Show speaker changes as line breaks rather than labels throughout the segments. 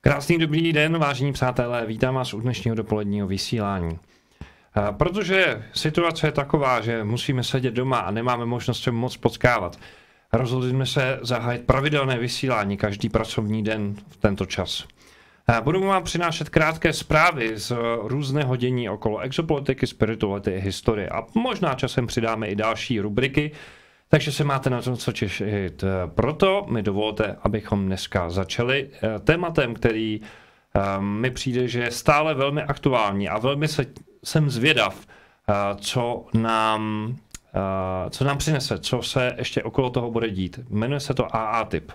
Krásný dobrý den, vážení přátelé, vítám vás u dnešního dopoledního vysílání. Protože situace je taková, že musíme sedět doma a nemáme možnost se moc potkávat, rozhodli jsme se zahájit pravidelné vysílání každý pracovní den v tento čas. Budu vám přinášet krátké zprávy z různého dění okolo exopolitiky, spirituality a historie a možná časem přidáme i další rubriky, takže se máte na to co těšit. Proto mi dovolte, abychom dneska začali tématem, který mi přijde, že je stále velmi aktuální a velmi jsem zvědav, co nám přinese, co se ještě okolo toho bude dít. Jmenuje se to AA typ.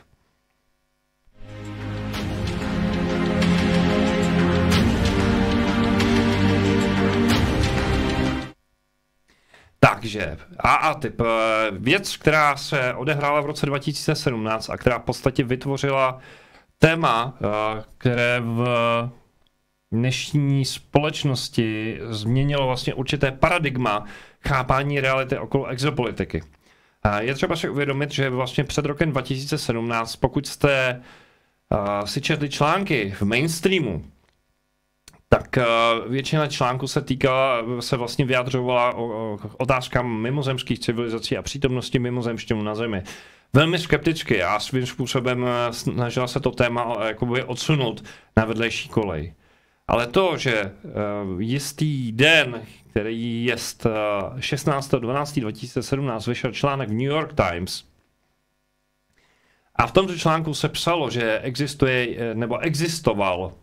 Takže AA typ, věc, která se odehrála v roce 2017 a která v podstatě vytvořila téma, které v dnešní společnosti změnilo vlastně určité paradigma chápání reality okolo exopolitiky. Je třeba si uvědomit, že vlastně před rokem 2017, pokud jste si četli články v mainstreamu, tak většina článků se vlastně vyjadřovala o otázkám mimozemských civilizací a přítomnosti mimozemštěnů na Zemi. Velmi skepticky a svým způsobem snažila se to téma jakoby odsunout na vedlejší kolej. Ale to, že jistý den, který je 16.12.2017, vyšel článek v New York Times, a v tomto článku se psalo, že existoval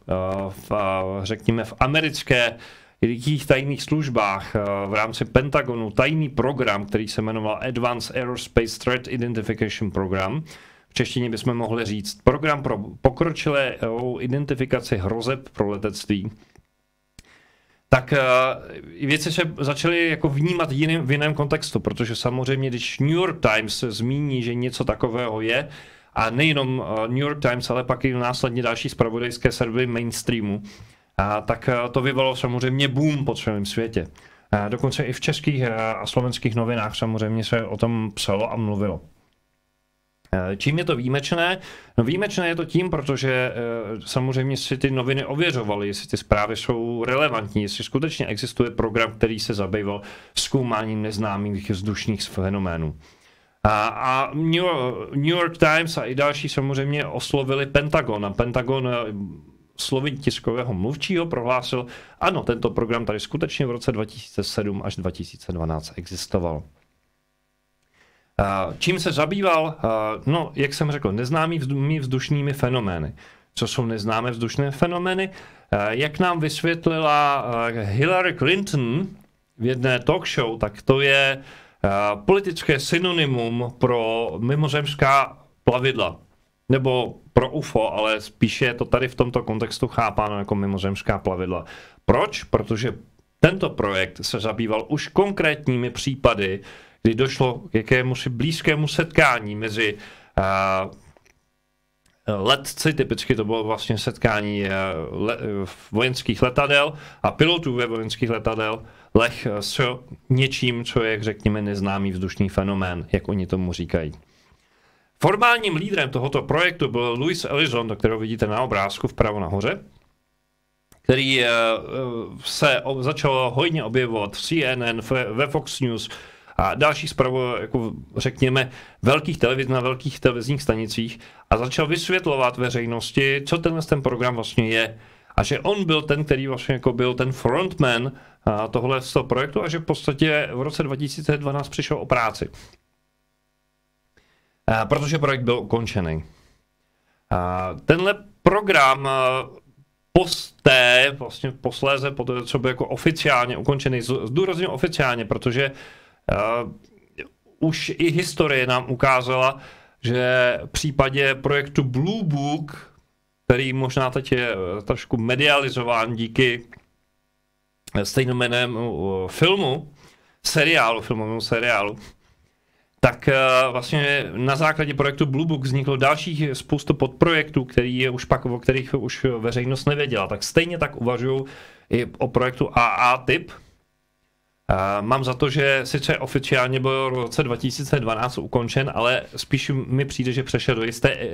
řekněme v amerických tajných službách v rámci Pentagonu tajný program, který se jmenoval Advanced Aerospace Threat Identification Program. V češtině bychom mohli říct program pro pokročilou identifikaci hrozeb pro letectví. Tak věci se začaly jako vnímat v jiném kontextu, protože samozřejmě, když New York Times zmíní, že něco takového je, a nejenom New York Times, ale pak i následně další zpravodajské servery mainstreamu, tak to vyvolalo samozřejmě boom po celém světě. Dokonce i v českých a slovenských novinách samozřejmě se o tom psalo a mluvilo. Čím je to výjimečné? No výjimečné je to tím, protože samozřejmě si ty noviny ověřovaly, jestli ty zprávy jsou relevantní, jestli skutečně existuje program, který se zabýval zkoumáním neznámých vzdušných fenoménů. A New York Times a i další samozřejmě oslovili Pentagon. A Pentagon slovy tiskového mluvčího prohlásil, ano, tento program tady skutečně v roce 2007 až 2012 existoval. Čím se zabýval? No, jak jsem řekl, neznámými vzdušnými fenomény. Co jsou neznámé vzdušné fenomény? Jak nám vysvětlila Hillary Clinton v jedné talk show, tak to je politické synonymum pro mimozemská plavidla. Nebo pro UFO, ale spíše je to tady v tomto kontextu chápáno jako mimozemská plavidla. Proč? Protože tento projekt se zabýval už konkrétními případy, kdy došlo k jakémusi blízkému setkání mezi letci, typicky to bylo vlastně setkání vojenských letadel a pilotů ve vojenských letadel s něčím, co je, řekněme, neznámý vzdušný fenomén, jak oni tomu říkají. Formálním lídrem tohoto projektu byl Louis Elizondo, kterého vidíte na obrázku vpravo nahoře, který se začal hojně objevovat v CNN, ve Fox News a dalších zpráv, jako řekněme, na velkých televizních stanicích a začal vysvětlovat veřejnosti, co ten program vlastně je. A že on byl ten, který vlastně jako byl ten frontman tohle z toho projektu a že v podstatě v roce 2012 přišel o práci. Protože projekt byl ukončený. Tenhle program posléze, po té, co byl jako oficiálně ukončený, zdůrazně oficiálně, protože už i historie nám ukázala, že v případě projektu Blue Book, který možná teď je trošku medializován díky stejnojmennému filmovému seriálu, tak vlastně na základě projektu Blue Book vzniklo dalších spoustu podprojektů, o kterých už veřejnost nevěděla. Tak stejně tak uvažuji i o projektu AA typ. Mám za to, že sice oficiálně byl v roce 2012 ukončen, ale spíš mi přijde, že přešel do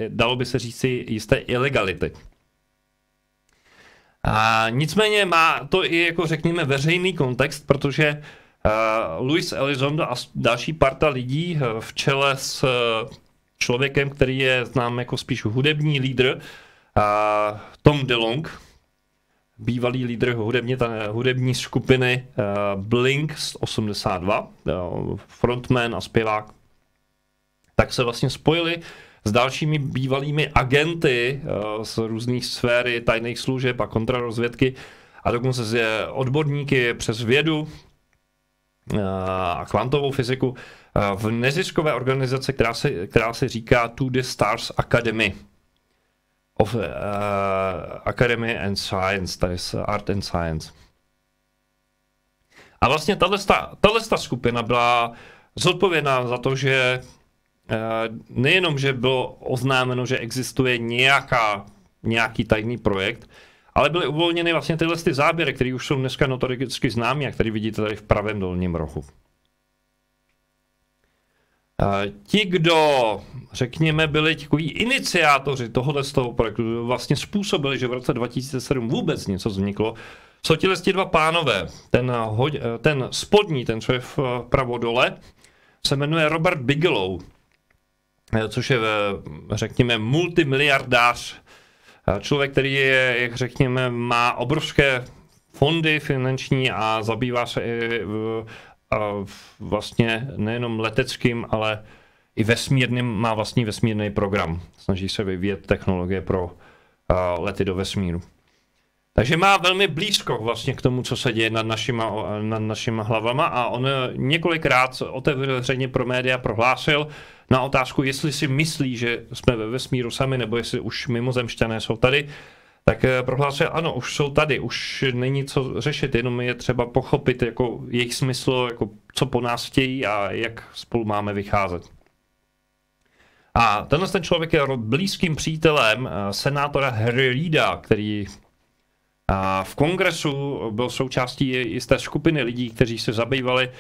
dalo by se říct, jisté ilegality. A nicméně má to i jako řekněme veřejný kontext, protože Luis Elizondo a další parta lidí v čele s člověkem, který je znám jako spíš hudební lídr, Tom DeLonge, bývalý lídr hudební skupiny Blink 82, frontman a zpěvák, tak se vlastně spojili s dalšími bývalými agenty z různých sféry tajných služeb a kontrarozvědky a dokonce z odborníky přes vědu a kvantovou fyziku v neziskové organizaci, která se říká To the Stars Academy of Academy and Science, to je Art and Science. A vlastně tato skupina byla zodpovědná za to, že nejenom, že bylo oznámeno, že existuje nějaký tajný projekt, ale byly uvolněny vlastně tyhle záběry, které už jsou dneska notoricky známé a které vidíte tady v pravém dolním rohu. Ti, kdo, řekněme, byli takový iniciátoři tohoto z toho projektu, vlastně způsobili, že v roce 2007 vůbec něco vzniklo, jsou ti dva pánové. Ten spodní, ten, co je vpravo dole, se jmenuje Robert Bigelow, což je, řekněme, multimiliardář. Člověk, který je, jak řekněme, má obrovské fondy finanční a zabývá se i vlastně nejenom leteckým, ale i vesmírným, má vlastní vesmírný program. Snaží se vyvíjet technologie pro lety do vesmíru. Takže má velmi blízko vlastně k tomu, co se děje nad našima hlavama a on několikrát otevřeně pro média prohlásil na otázku, jestli si myslí, že jsme ve vesmíru sami, nebo jestli už mimozemšťané jsou tady, tak prohlásil, ano, už jsou tady, už není co řešit, jenom je třeba pochopit jako jejich smysl, jako co po nás chtějí a jak spolu máme vycházet. A ten člověk je blízkým přítelem senátora Harry Reida, který v kongresu byl součástí jisté skupiny lidí, kteří se zabývali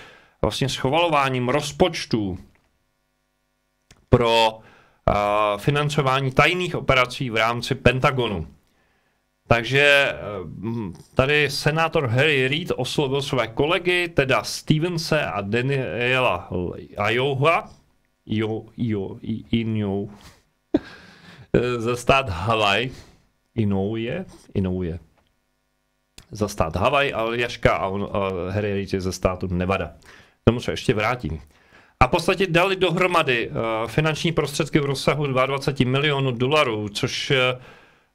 vlastně schvalováním rozpočtů pro financování tajných operací v rámci Pentagonu. Takže tady senátor Harry Reid oslovil své kolegy, teda Stevense a Daniela Iowa, za stát Havaj, Inouye, za stát Havaj, Aljaška a Harry Reid je ze státu Nevada. K tomu se ještě vrátím. A v podstatě dali dohromady finanční prostředky v rozsahu 22 milionů dolarů, což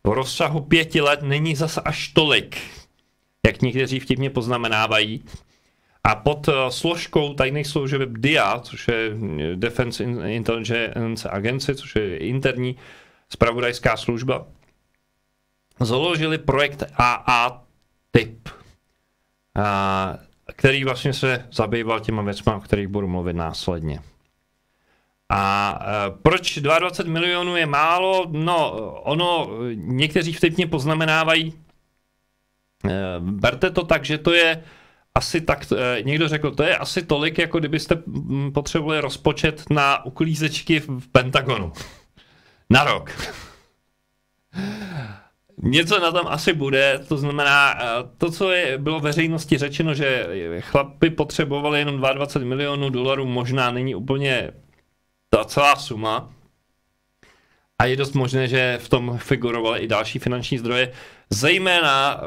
v rozsahu 5 let není zase až tolik, jak někteří vtipně poznamenávají. A pod složkou tajných služeb DIA, což je Defense Intelligence Agency, což je interní zpravodajská služba, založili projekt AA-TIP, který vlastně se zabýval těma věcma, o kterých budu mluvit následně. A proč 22 milionů je málo? No, někteří vtipně poznamenávají, berte to tak, že to je asi tak, někdo řekl, to je asi tolik, jako kdybyste potřebovali rozpočet na uklízečky v Pentagonu. Na rok. Něco na tom asi bude, to znamená, to, co bylo veřejnosti řečeno, že chlapi potřebovali jenom 22 milionů dolarů, možná není úplně ta celá suma. A je dost možné, že v tom figurovaly i další finanční zdroje. Zejména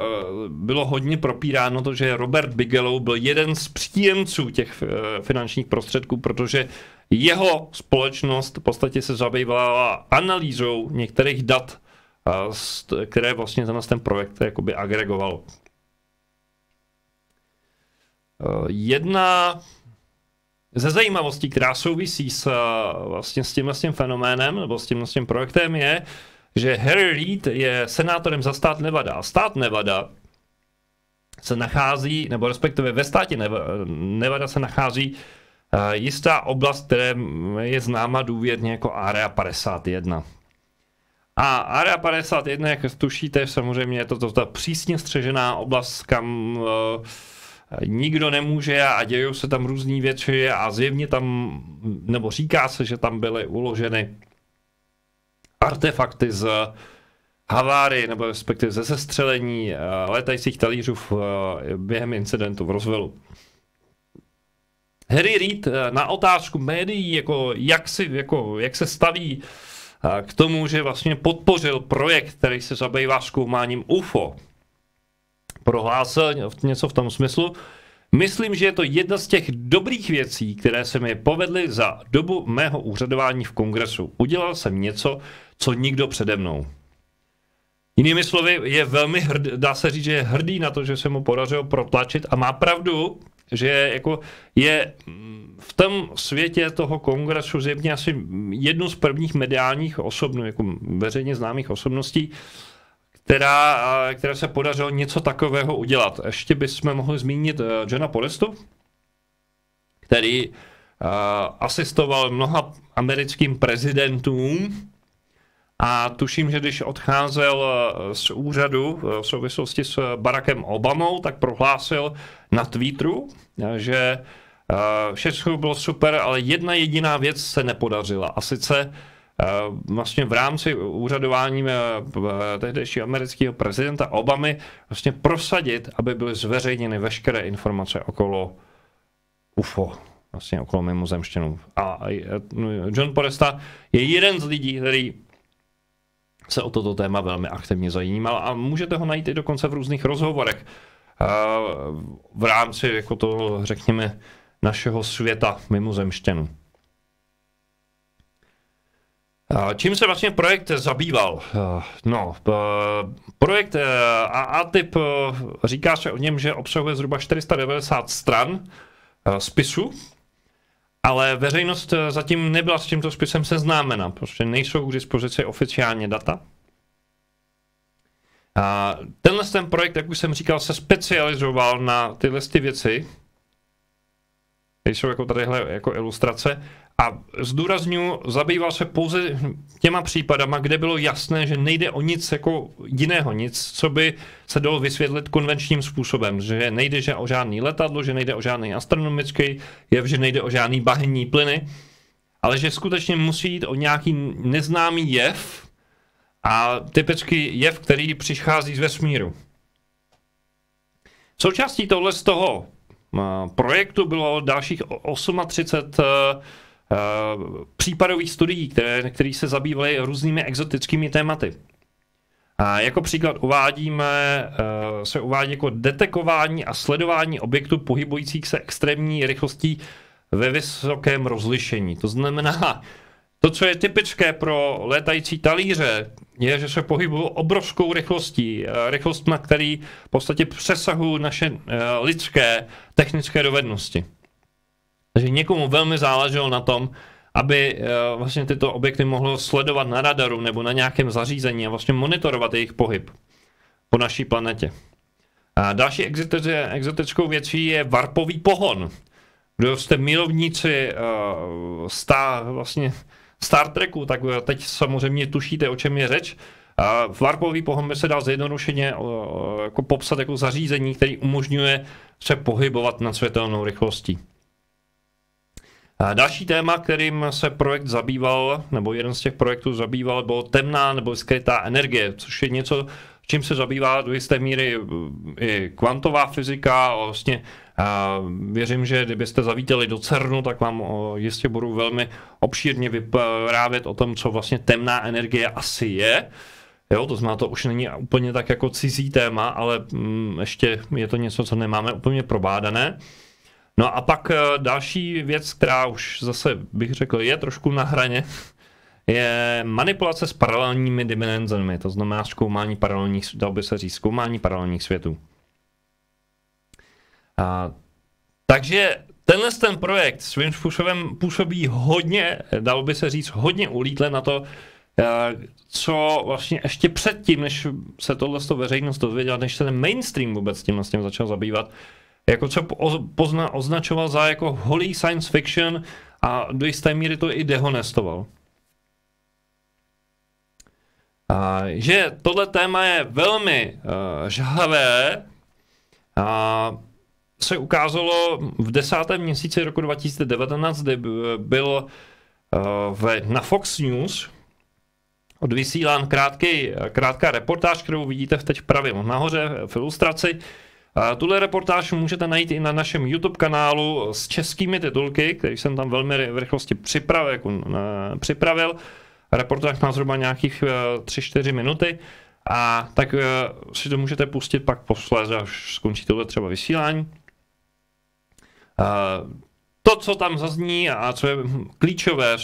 bylo hodně propíráno to, že Robert Bigelow byl jeden z příjemců těch finančních prostředků, protože jeho společnost v podstatě se zabývala analýzou některých dat, které vlastně ten projekt jakoby agregoval. Jedna ze zajímavostí, která souvisí vlastně s tímhle fenoménem nebo s tím projektem je, že Harry Reid je senátorem za stát Nevada. A stát Nevada se nachází, nebo respektive ve státě Nevada se nachází jistá oblast, která je známa důvěrně jako Area 51. A Area 51, jak tušíte, samozřejmě je to ta přísně střežená oblast, kam nikdo nemůže a dějou se tam různý věci a zjevně tam, nebo říká se, že tam byly uloženy artefakty z havárii, nebo respektive ze sestřelení létajících talířů během incidentu v Roswellu. Harry Reid na otázku médií, jak se staví k tomu, že vlastně podpořil projekt, který se zabývá zkoumáním UFO, prohlásil něco v tom smyslu: myslím, že je to jedna z těch dobrých věcí, které se mi povedly za dobu mého úřadování v kongresu. Udělal jsem něco, co nikdo přede mnou. Jinými slovy, je velmi hrdý, dá se říct, že je hrdý na to, že se mu podařilo protlačit, a má pravdu, že je v tom světě toho kongresu zjevně asi jednu z prvních mediálních osobností, jako veřejně známých osobností, která se podařilo něco takového udělat. Ještě bychom mohli zmínit Johna Podestu, který asistoval mnoha americkým prezidentům, a tuším, že když odcházel z úřadu v souvislosti s Barackem Obamou, tak prohlásil na Twitteru, že všechno bylo super, ale jedna jediná věc se nepodařila. A sice vlastně v rámci úřadování tehdejšího amerického prezidenta Obamy vlastně prosadit, aby byly zveřejněny veškeré informace okolo UFO, vlastně okolo mimozemštěnů. A John Podesta je jeden z lidí, který se o toto téma velmi aktivně zajímal, a můžete ho najít i dokonce v různých rozhovorech v rámci jako toho, řekněme, našeho světa mimozemštěnů. Čím se vlastně projekt zabýval? Projekt AATIP, říká se o něm, že obsahuje zhruba 490 stran spisu, ale veřejnost zatím nebyla s tímto spisem seznámena, prostě nejsou k dispozici oficiálně data. Ten projekt, jak už jsem říkal, se specializoval na tyhle věci, které jsou jako tadyhle jako ilustrace, a zdůrazňuji, zabýval se pouze těma případama, kde bylo jasné, že nejde o nic jako jiného, nic, co by se dalo vysvětlit konvenčním způsobem, že nejde o žádný letadlo, že nejde o žádný astronomický jev, že nejde o žádný bahenní plyny, ale že skutečně musí jít o nějaký neznámý jev, a typický jev, který přichází z vesmíru. Součástí tohle z toho projektu bylo dalších 38 případových studií, které se zabývaly různými exotickými tématy. A jako příklad se uvádí jako detekování a sledování objektů pohybujících se extrémní rychlostí ve vysokém rozlišení. To znamená, to, co je typické pro létající talíře, je, že se pohybují obrovskou rychlostí, rychlost, na který v podstatě přesahují naše lidské technické dovednosti. Takže někomu velmi záleželo na tom, aby vlastně tyto objekty mohlo sledovat na radaru nebo na nějakém zařízení a vlastně monitorovat jejich pohyb po naší planetě. A další exotickou věcí je warpový pohon. Kdo jste milovníci Star Treku, tak teď samozřejmě tušíte, o čem je řeč. Warpový pohon by se dal zjednodušeně jako popsat jako zařízení, který umožňuje se pohybovat nad světelnou rychlostí. Další téma, kterým se projekt zabýval, nebo jeden z těch projektů zabýval, bylo temná nebo skrytá energie, což je něco, čím se zabývá do jisté míry i kvantová fyzika. Vlastně věřím, že kdybyste zavítali do CERNu, tak vám jistě budu velmi obšírně vyprávět o tom, co vlastně temná energie asi je. Jo, to znamená, to už není úplně tak jako cizí téma, ale ještě je to něco, co nemáme úplně probádané. No a pak další věc, která už zase bych řekl je trošku na hraně, je manipulace s paralelními dimenzemi, to znamená zkoumání paralelních, dal by se říct, zkoumání paralelních světů. Takže ten projekt svým způsobem působí hodně, dalo by se říct, hodně ulítle na to, co vlastně ještě předtím, než se tohle veřejnost dozvěděla, než se ten mainstream vůbec tím vlastně začal zabývat, jako co označoval za jako holý science fiction a do jisté míry to i dehonestoval. Že tohle téma je velmi žhavé, se ukázalo v 10. měsíci roku 2019, kdy byl na Fox News odvysílán krátká reportáž, kterou vidíte teď vpravě nahoře v ilustraci. Tuhle reportáž můžete najít i na našem YouTube kanálu s českými titulky, který jsem tam velmi v rychlosti připravil. Reportáž má zhruba nějakých 3-4 minuty. A tak si to můžete pustit pak posléze, až skončí tohle třeba vysílání. To, co tam zazní a co je klíčové,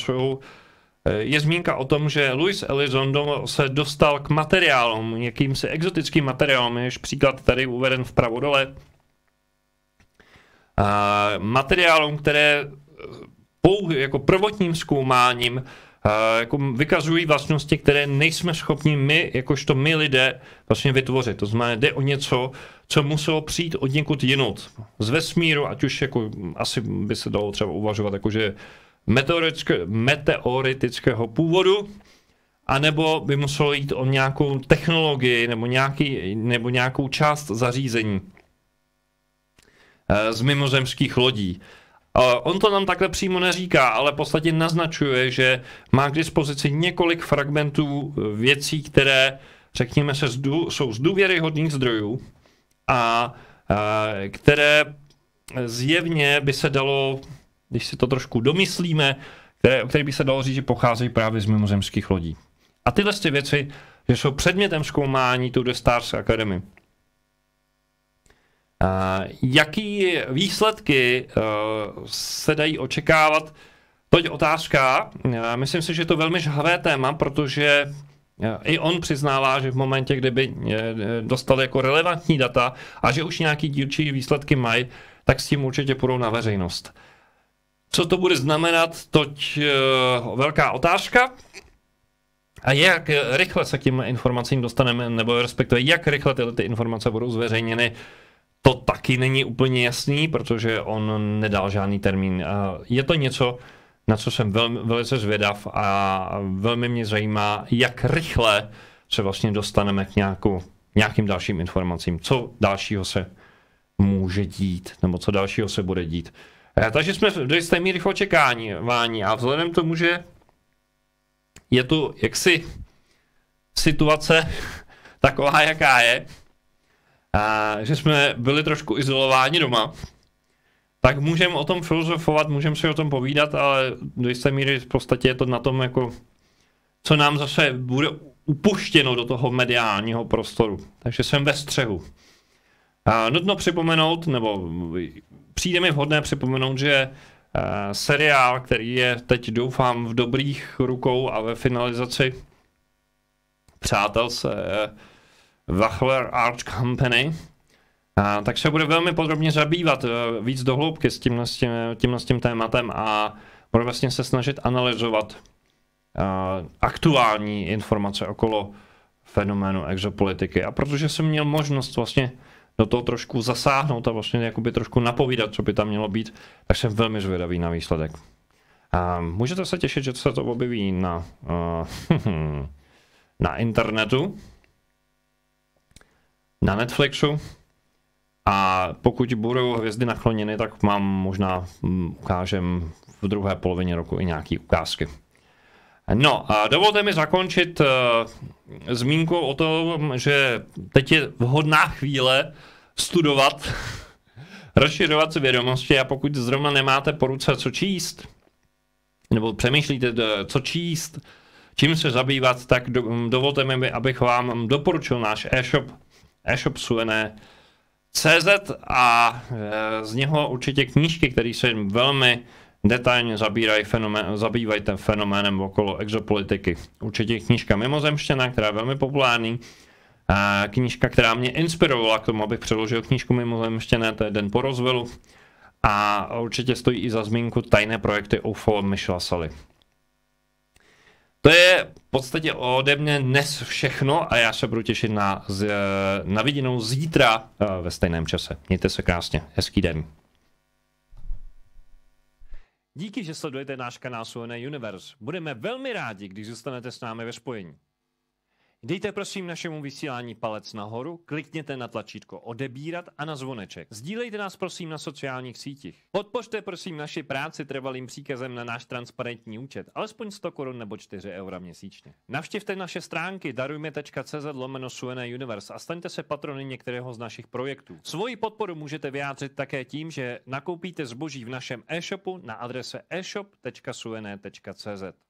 je zmínka o tom, že Luis Elizondo se dostal k materiálům, jakýmsi exotickým materiálům, jež příklad tady uveden vpravo dole. Materiálům, které jako prvotním zkoumáním jako vykazují vlastnosti, které nejsme schopni my, jakožto my lidé, vlastně vytvořit. To znamená, jde o něco, co muselo přijít od někud jinut. Z vesmíru, ať už jako, asi by se dalo třeba uvažovat, jakože meteoritického původu, anebo by muselo jít o nějakou technologii nebo nějakou část zařízení z mimozemských lodí. On to nám takhle přímo neříká, ale v podstatě naznačuje, že má k dispozici několik fragmentů věcí, které, řekněme, jsou z důvěryhodných zdrojů a které zjevně by se dalo, když si to trošku domyslíme, o kterých by se dalo říct, že pocházejí právě z mimozemských lodí. A tyhle věci, že jsou předmětem zkoumání tu The Stars Academy. Jaký výsledky se dají očekávat? To je otázka. Myslím si, že je to velmi žhavé téma, protože i on přiznává, že v momentě, kdyby dostali jako relevantní data a že už nějaký dílčí výsledky mají, tak s tím určitě půjdou na veřejnost. Co to bude znamenat, toť velká otázka. A jak rychle se k těm informacím dostaneme, nebo respektive jak rychle ty informace budou zveřejněny, to taky není úplně jasný, protože on nedal žádný termín. Je to něco, na co jsem velice zvědav a velmi mě zajímá, jak rychle se vlastně dostaneme k nějakým dalším informacím, co dalšího se může dít, nebo co dalšího se bude dít. Takže jsme do jisté míry v očekávání a vzhledem k tomu, že je tu jaksi situace taková, jaká je, a že jsme byli trošku izolováni doma, tak můžeme o tom filozofovat, můžeme si o tom povídat, ale do jisté míry v podstatě je to na tom, jako, co nám zase bude upuštěno do toho mediálního prostoru. Takže jsem ve střehu. Nutno připomenout, nebo přijde mi vhodné připomenout, že seriál, který je teď doufám v dobrých rukou a ve finalizaci Přátel se Wachler Art Company, tak se bude velmi podrobně zabývat víc do hloubky s tím tématem a bude vlastně se snažit analyzovat aktuální informace okolo fenoménu exopolitiky. A protože jsem měl možnost vlastně do toho trošku zasáhnout a vlastně jakoby trošku napovídat, co by tam mělo být, tak jsem velmi zvědavý na výsledek. Můžete se těšit, že se to objeví na internetu, na Netflixu, a pokud budou hvězdy nakloněny, tak vám možná ukážem v druhé polovině roku i nějaké ukázky. No a dovolte mi zakončit zmínkou o tom, že teď je vhodná chvíle studovat, rozšiřovat si vědomosti, a pokud zrovna nemáte po ruce co číst, nebo přemýšlíte co číst, čím se zabývat, tak dovolte mi, abych vám doporučil náš e-shop Suené.cz a z něho určitě knížky, které se velmi detailně zabývají tím fenoménem okolo exopolitiky. Určitě knížka Mimozemštěna, která je velmi populární. Knížka, která mě inspirovala k tomu, abych přeložil knížku Mimozemštěné, to je Den po Roswellu. A určitě stojí i za zmínku Tajné projekty UFO Michela Sully. To je v podstatě ode mě dnes všechno a já se budu těšit na viděnou zítra ve stejném čase. Mějte se krásně, hezký den. Díky, že sledujete náš kanál Suené Universe. Budeme velmi rádi, když zůstanete s námi ve spojení. Dejte prosím našemu vysílání palec nahoru, klikněte na tlačítko odebírat a na zvoneček. Sdílejte nás prosím na sociálních sítích. Podpořte prosím naši práci trvalým příkazem na náš transparentní účet, alespoň 100 korun nebo 4 eura měsíčně. Navštivte naše stránky darujme.cz/Suené Universe a staňte se patrony některého z našich projektů. Svoji podporu můžete vyjádřit také tím, že nakoupíte zboží v našem e-shopu na adrese e-shop.suené.cz.